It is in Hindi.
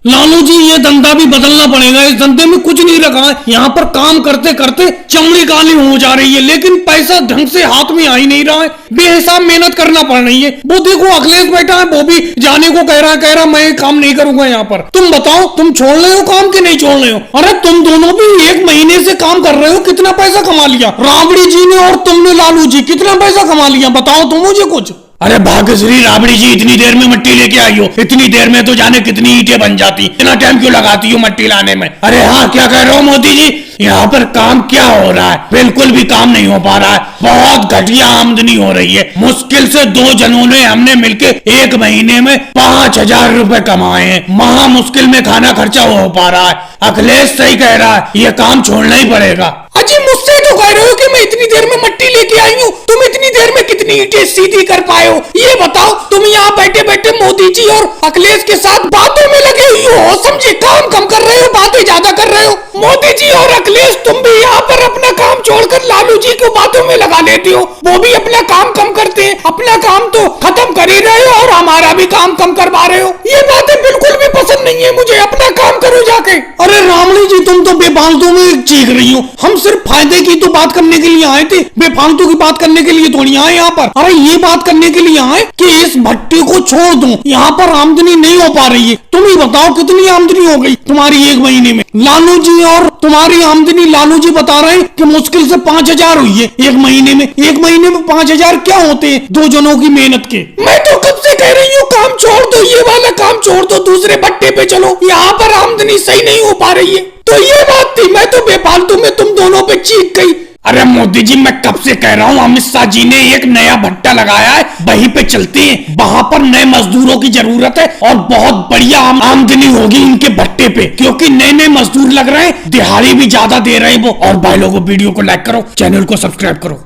लालू जी ये धंधा भी बदलना पड़ेगा। इस धंधे में कुछ नहीं रखा है। यहाँ पर काम करते करते चमड़ी काली हो जा रही है, लेकिन पैसा ढंग से हाथ में आ ही नहीं रहा है। बेहिसाब मेहनत करना पड़ रही है। वो देखो अखिलेश बैठा है, वो भी जाने को कह रहा मैं काम नहीं करूंगा यहाँ पर। तुम बताओ, तुम छोड़ रहे हो काम कि नहीं छोड़ रहे हो? अरे तुम दोनों भी 1 महीने से काम कर रहे हो, कितना पैसा कमा लिया? राबड़ी जी ने और तुमने लालू जी कितना पैसा कमा लिया? बताओ तुम मुझे कुछ। अरे भाग्यश्री राबड़ी जी, इतनी देर में मट्टी लेके आई हो? इतनी देर में तो जाने कितनी ईंटें बन जाती। इतना टाइम क्यों लगाती हो मट्टी लाने में? अरे हाँ, क्या कह रहे हो मोदी जी? यहाँ पर काम क्या हो रहा है? बिल्कुल भी काम नहीं हो पा रहा है। बहुत घटिया आमदनी हो रही है। मुश्किल से 2 जनों ने हमने मिलके 1 महीने में 5,000 रुपए कमाए हैं। महा मुश्किल में खाना खर्चा हो पा रहा है। अखिलेश सही कह रहा है, ये काम छोड़ना ही पड़ेगा। अजी मुझसे तो कह रहे हो कि मैं इतनी देर में मट्टी लेके आई हूँ, तुम इतनी देर में कितनी ईंटें सीधी कर पाए हो? ये बताओ। तुम यहाँ बैठे बैठे मोदी जी और अखिलेश के साथ बातों में लगे हुए हो, समझे? काम कम कर रहे हो, बातें ज्यादा कर रहे हो। मोदी जी और अखिलेश, तुम भी यहाँ पर अपना काम छोड़कर लालू जी को बातों में लगा लेते हो। वो भी अपना काम कम करते हैं। अपना काम तो खत्म कर ही रहे हो और हमारा भी काम कम करवा रहे हो। ये बातें बिल्कुल भी पसंद नहीं है मुझे। अपना काम करो जाके। अरे रामणी जी, तुम तो बेफालतू में चीख रही हो। हम सिर्फ फायदे की तो बात करने के लिए आए थे, बेफालतू की बात करने के लिए थोड़ी आए यहाँ पर। अरे ये बात करने के लिए आए कि इस भट्टी को छोड़ दो, यहाँ पर आमदनी नहीं हो पा रही है। तुम ही बताओ कितनी आमदनी हो गई तुम्हारी 1 महीने में? लालू जी और तुम्हारी आमदनी, लालू जी बता रहे हैं कि मुश्किल से 5,000 हुई है 1 महीने में। 1 महीने में 5,000 क्या होते हैं 2 जनों की मेहनत के? मैं तो कब से कह रही हूँ काम छोड़ दो, ये वाला काम छोड़ दो, दूसरे भट्टे पे चलो। यहाँ पर आमदनी सही नहीं हो पा रही है। तो ये बात थी, मैं तो बेफालतू में तुम दोनों पे चीख गई। अरे मोदी जी, मैं कब से कह रहा हूँ, अमित शाह जी ने एक नया भट्टा लगाया है, वहीं पे चलते हैं। वहां पर नए मजदूरों की जरूरत है और बहुत बढ़िया आमदनी होगी इनके भट्टे पे, क्योंकि नए मजदूर लग रहे हैं, दिहाड़ी भी ज्यादा दे रहे हैं वो। और भाई लोगों, वीडियो को लाइक करो, चैनल को सब्सक्राइब करो।